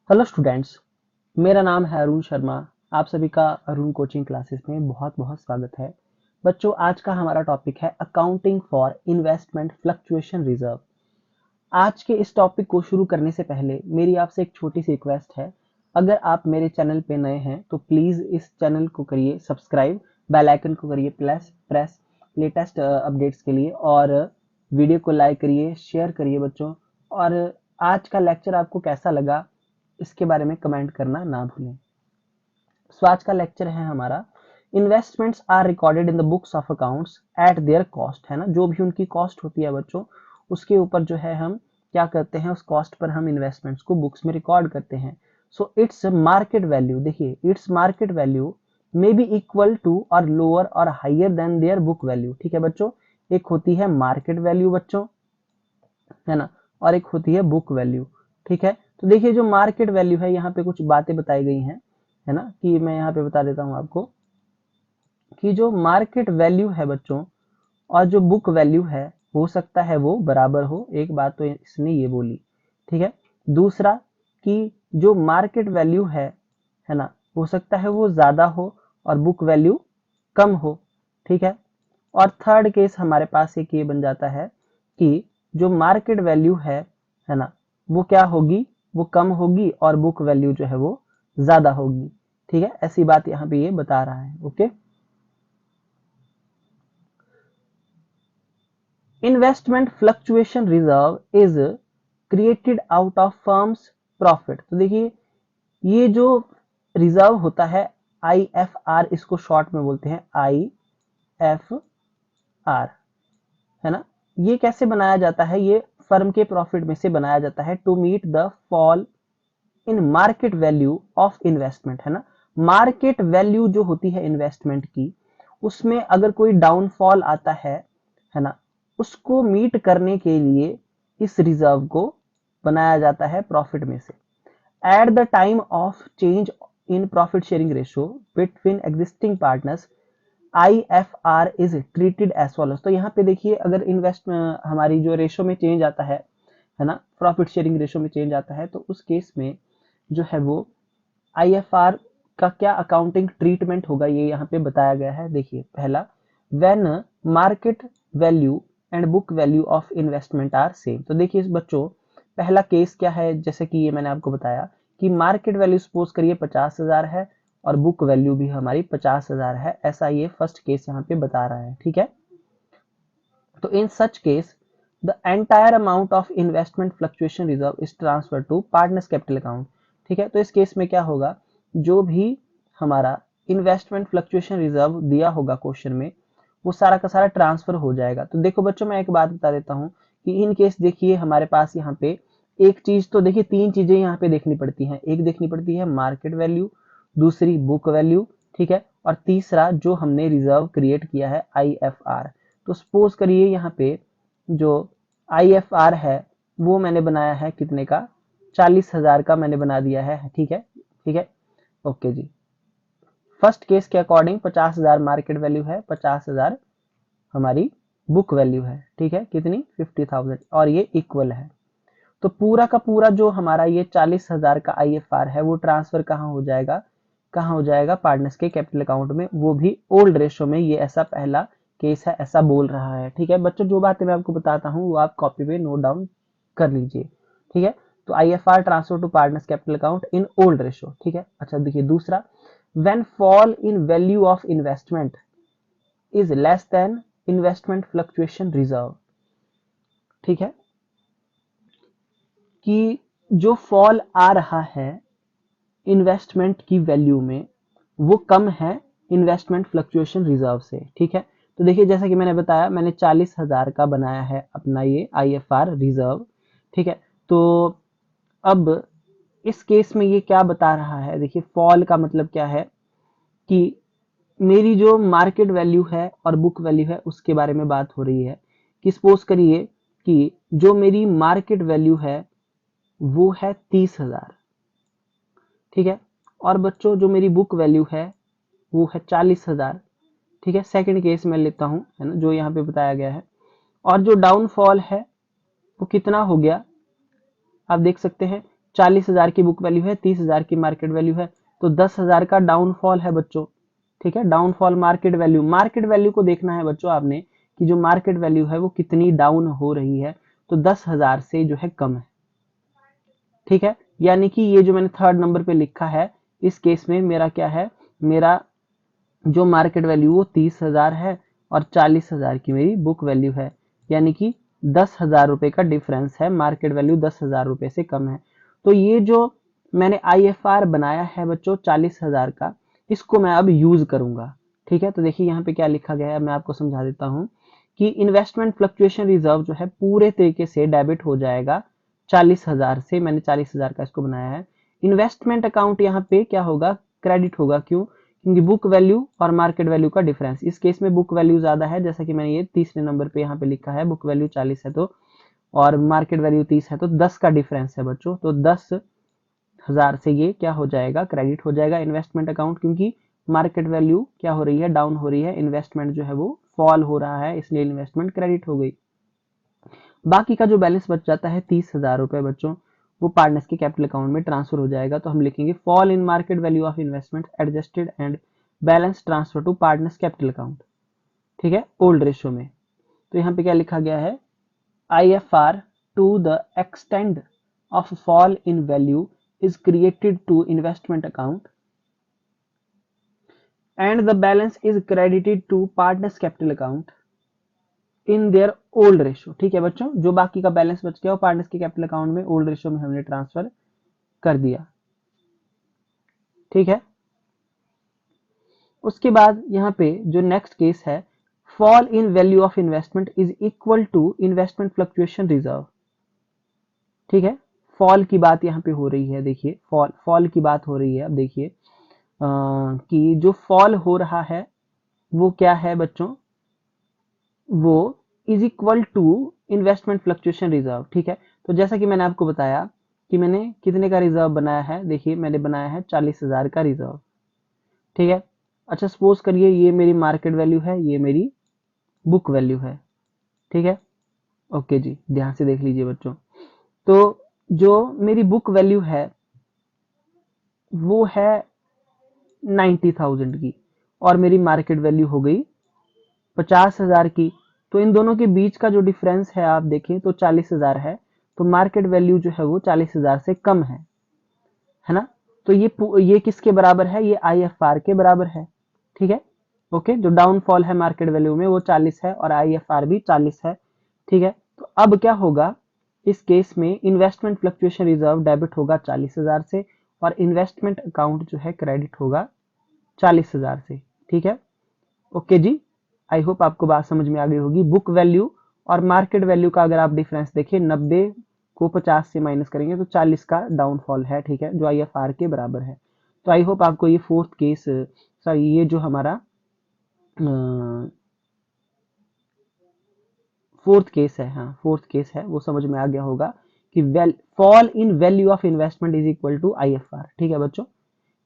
Hello students, मेरा नाम है अरुण शर्मा। आप सभी का अरुण कोचिंग क्लासेस में बहुत बहुत स्वागत है। बच्चों, आज का हमारा टॉपिक है accounting for investment fluctuation reserve. आज के इस टॉपिक को शुरू करने से पहले मेरी आपसे एक छोटी सी रिक्वेस्ट है। अगर आप मेरे चैनल पे नए हैं तो प्लीज इस चैनल को करिए सब्सक्राइब, बेल आइकन को करिए प्लस प्रेस लेटेस्ट अपडेट्स के लिए, और वीडियो को लाइक करिए, शेयर करिए बच्चों। और आज का लेक्चर आपको कैसा लगा इसके बारे में कमेंट करना ना भूलें। सो आज का लेक्चर है हमारा investments are recorded in the books of accounts at their cost, है ना। जो भी उनकी कॉस्ट होती है बच्चों, उसके ऊपर जो है हम क्या करते हैं, उस कॉस्ट पर हम इन्वेस्टमेंट्स को बुक्स में रिकॉर्ड करते हैं। सो इट्स मार्केट वैल्यू, देखिए it's market value may be equal to और लोअर और higher than their book value. ठीक है बच्चों, एक होती है मार्केट वैल्यू बच्चों, है ना, और एक होती है बुक वैल्यू। ठीक है, तो देखिए जो मार्केट वैल्यू है, यहाँ पे कुछ बातें बताई गई हैं, है ना, कि मैं यहाँ पे बता देता हूँ आपको कि जो मार्केट वैल्यू है बच्चों और जो बुक वैल्यू है, हो सकता है वो बराबर हो। एक बात तो इसने ये बोली। ठीक है, दूसरा कि जो मार्केट वैल्यू है ना, हो सकता है वो ज्यादा हो और बुक वैल्यू कम हो। ठीक है, और थर्ड केस हमारे पास एक ये बन जाता है कि जो मार्केट वैल्यू है ना, वो क्या होगी, वो कम होगी और बुक वैल्यू जो है वो ज्यादा होगी। ठीक है, ऐसी बात यहाँ पे ये बता रहा है। Okay, investment fluctuation reserve is created out of firms profit. तो देखिए ये जो रिजर्व होता है, IFR इसको शॉर्ट में बोलते हैं, IFR, है ना। ये कैसे बनाया जाता है, ये फर्म के प्रॉफिट में से बनाया जाता है to meet the fall in market value of investment, है ना। मार्केट वैल्यू जो होती है इन्वेस्टमेंट की, उसमें अगर कोई डाउनफॉल आता है ना, उसको मीट करने के लिए इस रिजर्व को बनाया जाता है प्रॉफिट में से। At the time of change in profit sharing ratio between existing partners, IFR is treated as follows. तो यहाँ पे देखिए, अगर इन्वेस्ट हमारी जो रेशो में चेंज आता है ना, प्रॉफिट शेयरिंग रेशो में चेंज आता है, तो उस केस में जो है वो IFR का क्या अकाउंटिंग ट्रीटमेंट होगा, ये यहाँ पे बताया गया है। देखिए पहला, when market value and book value of investment are same. तो देखिए बच्चों, पहला केस क्या है, जैसे कि ये मैंने आपको बताया कि मार्केट वैल्यू सपोज करिए 50,000 है और बुक वैल्यू भी हमारी 50,000 है, ऐसा ये फर्स्ट केस यहाँ पे बता रहा है। ठीक है, तो in such case the entire amount of investment fluctuation reserve is transfer to partners capital account. ठीक है, तो इस केस में क्या होगा, जो भी हमारा इन्वेस्टमेंट फ्लक्चुएशन रिजर्व दिया होगा क्वेश्चन में, वो सारा का सारा ट्रांसफर हो जाएगा। तो देखो बच्चों, मैं एक बात बता देता हूँ कि इन केस देखिए हमारे पास यहाँ पे एक चीज, तो देखिए तीन चीजें यहाँ पे देखनी पड़ती हैं। एक देखनी पड़ती है मार्केट वैल्यू, दूसरी बुक वैल्यू, ठीक है, और तीसरा जो हमने रिजर्व क्रिएट किया है, IFR। तो सपोज करिए यहाँ पे जो IFR है वो मैंने बनाया है कितने का, 40,000 का मैंने बना दिया है। ठीक है, ठीक है, ओके जी। फर्स्ट केस के अकॉर्डिंग 50,000 मार्केट वैल्यू है, 50,000 हमारी बुक वैल्यू है। ठीक है, कितनी, 50,000, और ये इक्वल है। तो पूरा का पूरा जो हमारा ये 40,000 का IFR है, वो ट्रांसफर कहाँ हो जाएगा, कहाँ हो जाएगा, पार्टनर्स के कैपिटल अकाउंट में, वो भी ओल्ड रेशो में। ये ऐसा पहला केस है, ऐसा बोल रहा है। ठीक है बच्चों, जो बातें मैं आपको बताता हूँ वो आप कॉपी पे नोट डाउन कर लीजिए। ठीक है, तो IFR transfer to partners capital account in old ratio. ठीक है, अच्छा देखिए दूसरा, when fall in value of investment is less than investment fluctuation reserve. ठीक है, कि जो फॉल आ रहा है इन्वेस्टमेंट की वैल्यू में, वो कम है इन्वेस्टमेंट फ्लक्चुएशन रिजर्व से। ठीक है, तो देखिए जैसा कि मैंने बताया, मैंने 40,000 का बनाया है अपना ये IFR रिजर्व। ठीक है, तो अब इस केस में ये क्या बता रहा है, देखिए फॉल का मतलब क्या है कि मेरी जो मार्केट वैल्यू है और बुक वैल्यू है उसके बारे में बात हो रही है। कि सपोज करिए कि जो मेरी मार्केट वैल्यू है वो है 30,000। ठीक है, और बच्चों जो मेरी बुक वैल्यू है वो है 40,000। ठीक है, सेकंड केस में लेता हूं, है ना, जो यहाँ पे बताया गया है। और जो डाउनफॉल है वो कितना हो गया, आप देख सकते हैं 40,000 की बुक वैल्यू है, 30,000 की मार्केट वैल्यू है, तो 10,000 का डाउनफॉल है बच्चों। ठीक है, डाउनफॉल मार्केट वैल्यू को देखना है बच्चों आपने कि जो मार्केट वैल्यू है वो कितनी डाउन हो रही है, तो 10,000 से जो है कम है। ठीक है, यानी कि ये जो मैंने थर्ड नंबर पे लिखा है, इस केस में मेरा क्या है, मेरा जो मार्केट वैल्यू वो 30,000 है और 40,000 की मेरी बुक वैल्यू है, यानी कि 10,000 रुपए का डिफरेंस है, मार्केट वैल्यू 10,000 रुपए से कम है। तो ये जो मैंने IFR बनाया है बच्चों 40,000 का, इसको मैं अब यूज करूंगा। ठीक है, तो देखिए यहाँ पे क्या लिखा गया है, मैं आपको समझा देता हूँ कि इन्वेस्टमेंट फ्लक्चुएशन रिजर्व जो है पूरे तरीके से डेबिट हो जाएगा 40,000 से। मैंने 40,000 का इसको बनाया है। इन्वेस्टमेंट अकाउंट यहाँ पे क्या होगा, क्रेडिट होगा। क्यों? क्योंकि बुक वैल्यू और मार्केट वैल्यू का डिफरेंस, इस केस में बुक वैल्यू ज्यादा है, जैसा कि मैंने ये तीसरे नंबर पे यहाँ पे लिखा है, बुक वैल्यू 40 है तो और मार्केट वैल्यू 30 है, तो 10 का डिफरेंस है बच्चों। तो 10,000 से ये क्या हो जाएगा, क्रेडिट हो जाएगा इन्वेस्टमेंट अकाउंट, क्योंकि मार्केट वैल्यू क्या हो रही है, डाउन हो रही है, इन्वेस्टमेंट जो है वो फॉल हो रहा है, इसलिए इन्वेस्टमेंट क्रेडिट हो गई। बाकी का जो बैलेंस बच जाता है 30,000 रुपए बच्चों, वो पार्टनर्स के कैपिटल अकाउंट में ट्रांसफर हो जाएगा। तो हम लिखेंगे fall in market value of investment adjusted and balance transfer to partners capital account. ठीक है, ओल्ड रेशियो में। तो यहाँ पे क्या लिखा गया है, IFR to the extend of fall in value is created to investment account and the balance is credited to partners capital account in their old ratio। ठीक है बच्चों, जो बाकी का बैलेंस बच गया वो पार्टनर्स के कैपिटल अकाउंट में ओल्ड रेशियो में हमने ट्रांसफर कर दिया। ठीक है, उसके बाद यहाँ पे जो नेक्स्ट केस है, fall in value of investment is equal to investment fluctuation reserve. ठीक है, फॉल की बात यहाँ पे हो रही है, देखिए फॉल की बात हो रही है। अब देखिए कि जो फॉल हो रहा है वो क्या है बच्चों, वो is equal to investment fluctuation reserve. ठीक है, तो जैसा कि मैंने आपको बताया कि मैंने कितने का रिजर्व बनाया है, देखिए मैंने बनाया है 40,000 का रिजर्व। ठीक है, अच्छा सपोज करिए ये मेरी मार्केट वैल्यू है, ये मेरी बुक वैल्यू है। ठीक है, ओके जी, ध्यान से देख लीजिए बच्चों। तो जो मेरी बुक वैल्यू है वो है 90,000 की और मेरी मार्केट वैल्यू हो गई 50,000 की। तो इन दोनों के बीच का जो डिफरेंस है आप देखें तो 40,000 है, तो मार्केट वैल्यू जो है वो 40,000 से कम है ना। तो ये किसके बराबर है, ये IFR के बराबर है। ठीक है, ओके, जो डाउनफॉल है मार्केट वैल्यू में वो 40 है और IFR भी 40 है। ठीक है, तो अब क्या होगा, इस केस में इन्वेस्टमेंट फ्लक्चुएशन रिजर्व डेबिट होगा 40,000 से और इन्वेस्टमेंट अकाउंट जो है क्रेडिट होगा 40,000 से। ठीक है, ओके जी, आई होप आपको बात समझ में आ गई होगी। बुक वैल्यू और मार्केट वैल्यू का अगर आप डिफरेंस देखें, 90 को 50 से माइनस करेंगे तो 40 का डाउनफॉल है। ठीक है, जो IFR के बराबर है। तो आई होप आपको ये फोर्थ केस, सॉरी ये जो हमारा फोर्थ केस है, हाँ फोर्थ केस है, वो समझ में आ गया होगा कि fall in value of investment is equal to IFR। ठीक है बच्चों,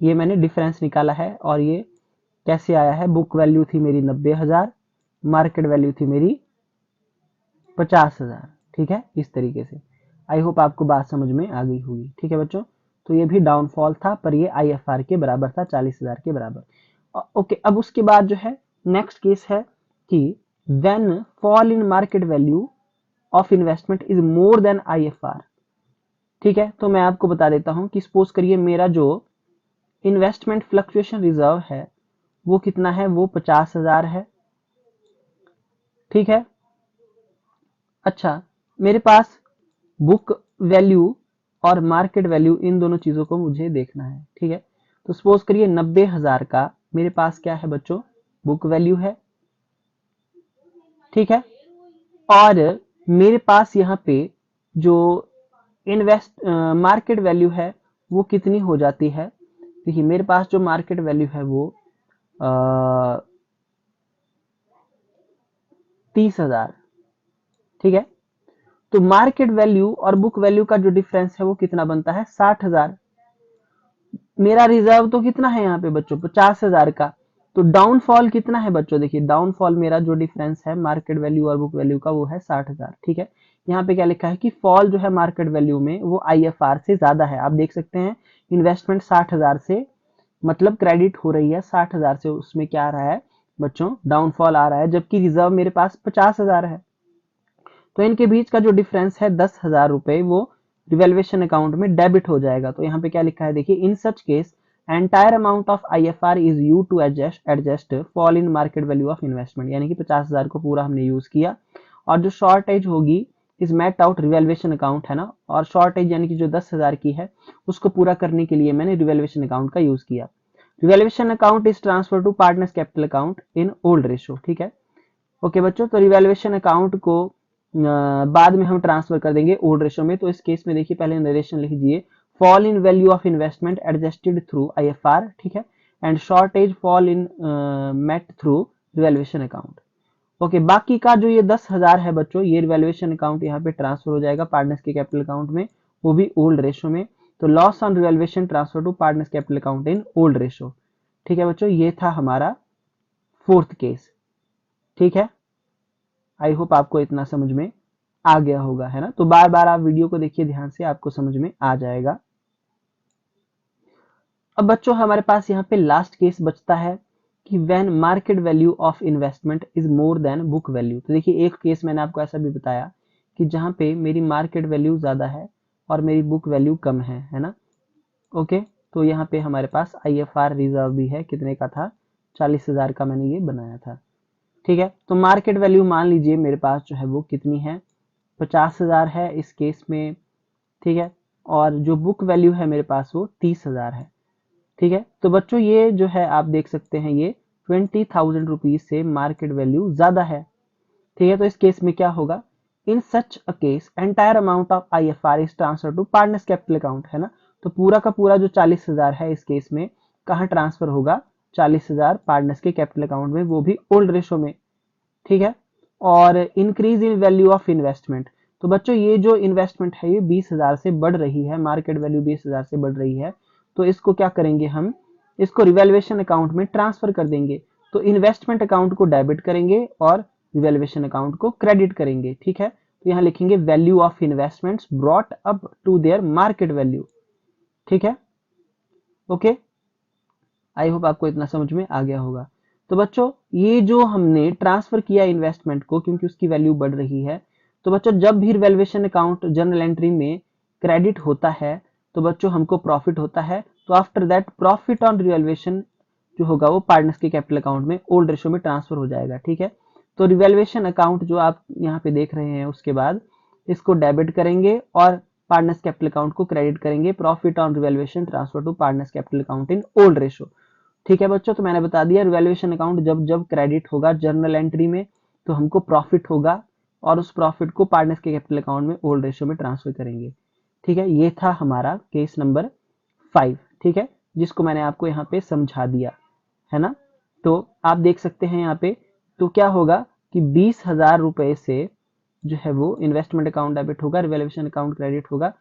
ये मैंने डिफरेंस निकाला है और ये कैसे आया है, बुक वैल्यू थी मेरी 90,000, मार्केट वैल्यू थी मेरी 50,000। ठीक है, इस तरीके से। आई होप आपको बात समझ में आ गई होगी। ठीक है बच्चों, तो ये भी डाउनफॉल था पर ये IFR के बराबर था, 40,000 के बराबर। ओके, अब उसके बाद जो है नेक्स्ट केस है कि when fall in market value of investment is more than IFR। ठीक है, तो मैं आपको बता देता हूं कि सपोज करिए मेरा जो इन्वेस्टमेंट फ्लक्चुएशन रिजर्व है वो कितना है, वो 50,000 है। ठीक है, अच्छा मेरे पास बुक वैल्यू और मार्केट वैल्यू इन दोनों चीजों को मुझे देखना है। ठीक है, तो सपोज करिए 90,000 का मेरे पास क्या है बच्चों, बुक वैल्यू है। ठीक है, और मेरे पास यहाँ पे जो मार्केट वैल्यू है वो कितनी हो जाती है, देखिए मेरे पास जो मार्केट वैल्यू है वो 30,000। ठीक है, तो मार्केट वैल्यू और बुक वैल्यू का जो डिफरेंस है वो कितना बनता है, 60,000। मेरा रिजर्व तो कितना है यहाँ पे बच्चों, 50,000 का। तो डाउनफॉल कितना है बच्चों, देखिए डाउनफॉल मेरा जो डिफरेंस है मार्केट वैल्यू और बुक वैल्यू का वो है 60,000। ठीक है, यहाँ पे क्या लिखा है कि फॉल जो है मार्केट वैल्यू में वो IFR से ज्यादा है। आप देख सकते हैं इन्वेस्टमेंट 60,000 से मतलब क्रेडिट हो रही है 60,000 से, उसमें क्या आ रहा है बच्चों, डाउनफॉल आ रहा है, जबकि रिजर्व मेरे पास 50,000 है। तो इनके बीच का जो डिफरेंस है 10,000 रुपए वो रिवेल्युएशन अकाउंट में डेबिट हो जाएगा। तो यहाँ पे क्या लिखा है देखिए, in such case entire amount of IFR is you to adjust fall in market value of investment, यानी कि 50,000 को पूरा हमने यूज किया और जो शॉर्टेज होगी is met out revaluation account है ना, और शॉर्टेज यानी कि जो 10,000 की है उसको पूरा करने के लिए मैंने रिवेल्युएशन अकाउंट का यूज किया। Revaluation account is transfer to partners capital account in old ratio, ठीक है। ओके बच्चों, तो रिवेल्युएशन अकाउंट को बाद में हम ट्रांसफर कर देंगे ओल्ड रेशो में। तो इस केस में देखिए पहले नरेशन लिख दीजिए, fall in value of investment adjusted through IFR, ठीक है, and shortage fall in met through revaluation account. Okay, बाकी का जो ये 10,000 है बच्चों, ये रिवेल्युएशन अकाउंट यहाँ पे ट्रांसफर हो जाएगा पार्टनर्स के कैपिटल अकाउंट में, वो भी ओल्ड रेशो में। तो loss on revaluation transfer to partners capital account in old ratio, ठीक है बच्चों। ये था हमारा फोर्थ केस, ठीक है। आई होप आपको इतना समझ में आ गया होगा, है ना। तो बार बार आप वीडियो को देखिए ध्यान से, आपको समझ में आ जाएगा। अब बच्चों हमारे पास यहाँ पे लास्ट केस बचता है कि when market value of investment is more than book value. तो देखिए एक केस मैंने आपको ऐसा भी बताया कि जहां पे मेरी मार्केट वैल्यू ज्यादा है और मेरी बुक वैल्यू कम है ना। ओके, तो यहाँ पे हमारे पास IFR रिजर्व भी है, कितने का था, 40,000 का मैंने ये बनाया था, ठीक है। तो मार्केट वैल्यू मान लीजिए मेरे पास जो है वो कितनी है, 50,000 है इस केस में, ठीक है, और जो बुक वैल्यू है मेरे पास वो 30,000 है, ठीक है। तो बच्चों ये जो है आप देख सकते हैं ये 20,000 रुपीज से मार्केट वैल्यू ज्यादा है, ठीक है। तो इस केस में क्या होगा, in such a case entire amount of IFR is transfer to partners capital account, है ना। तो पूरा का पूरा जो 40,000 है इस केस में कहाँ ट्रांसफर होगा, 40,000 पार्टनर्स के कैपिटल अकाउंट में, वो भी ओल्ड रेशो में, ठीक है। और increase in value of investment, तो बच्चों ये जो इन्वेस्टमेंट है ये 20,000 से बढ़ रही है, मार्केट वैल्यू 20,000 से बढ़ रही है, तो इसको क्या करेंगे हम, इसको रिवेल्युएशन अकाउंट में ट्रांसफर कर देंगे। तो इन्वेस्टमेंट अकाउंट को डेबिट करेंगे और रिवेल्युएशन अकाउंट को क्रेडिट करेंगे, ठीक है। तो यहाँ लिखेंगे value of investments brought up to their market value, ठीक है। ओके, आई होप आपको इतना समझ में आ गया होगा। तो बच्चों ये जो हमने ट्रांसफर किया इन्वेस्टमेंट को, क्योंकि उसकी वैल्यू बढ़ रही है, तो बच्चों जब भी रिवेल्युएशन अकाउंट जर्नल एंट्री में क्रेडिट होता है तो बच्चों हमको प्रॉफिट होता है। तो after that profit on revaluation जो होगा वो पार्टनर्स के कैपिटल अकाउंट में ओल्ड रेशो में ट्रांसफर हो जाएगा, ठीक है। तो रिवेल्युएशन अकाउंट जो आप यहाँ पे देख रहे हैं उसके बाद इसको डेबिट करेंगे और पार्टनर्स कैपिटल अकाउंट को क्रेडिट करेंगे, profit on revaluation transfer to partners capital account in old ratio, ठीक है बच्चों। तो मैंने बता दिया रिवेल्युएशन अकाउंट जब जब क्रेडिट होगा जर्नल एंट्री में तो हमको प्रॉफिट होगा और उस प्रॉफिट को पार्टनर्स के कैपिटल अकाउंट में ओल्ड रेशो में ट्रांसफर करेंगे, ठीक है। ये था हमारा केस नंबर 5, ठीक है, जिसको मैंने आपको यहाँ पे समझा दिया, है ना। तो आप देख सकते हैं यहाँ पे, तो क्या होगा कि 20,000 रुपए से जो है वो इन्वेस्टमेंट अकाउंट डेबिट होगा, रिवेल्युएशन अकाउंट क्रेडिट होगा,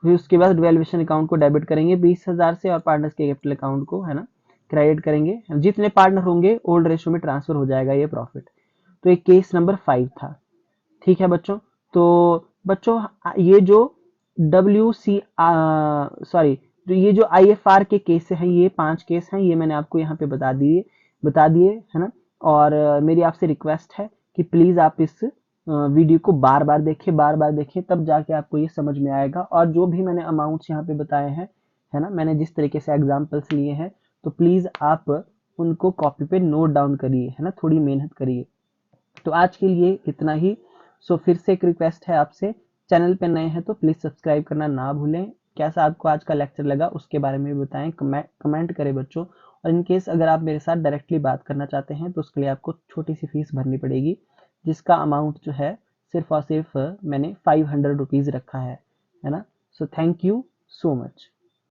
फिर उसके बाद रिवेल्युएशन अकाउंट को डेबिट करेंगे 20,000 से और पार्टनर्स के कैपिटल अकाउंट को, है ना, क्रेडिट करेंगे। जितने पार्टनर होंगे ओल्ड रेशो में ट्रांसफर हो जाएगा ये प्रॉफिट। तो ये केस नंबर 5 था, ठीक है बच्चों। तो बच्चों ये जो जो ये जो IFR के केस हैं, ये 5 केस हैं, ये मैंने आपको यहाँ पे बता दिए, है ना। और मेरी आपसे रिक्वेस्ट है कि प्लीज आप इस वीडियो को बार बार देखें, तब जाके आपको ये समझ में आएगा। और जो भी मैंने अमाउंट्स यहाँ पे बताए हैं, है ना, मैंने जिस तरीके से एग्जाम्पल्स लिए हैं, तो प्लीज आप उनको कॉपी पे नोट डाउन करिए, है ना, थोड़ी मेहनत करिए। तो आज के लिए इतना ही। सो फिर से एक रिक्वेस्ट है आपसे, चैनल पे नए हैं तो प्लीज सब्सक्राइब करना ना भूलें। कैसा आपको आज का लेक्चर लगा उसके बारे में भी बताएं, कमेंट करें बच्चों। और इनकेस अगर आप मेरे साथ डायरेक्टली बात करना चाहते हैं तो उसके लिए आपको छोटी सी फीस भरनी पड़ेगी, जिसका अमाउंट जो है सिर्फ और सिर्फ मैंने 500 रुपीज रखा है ना। So thank you so much.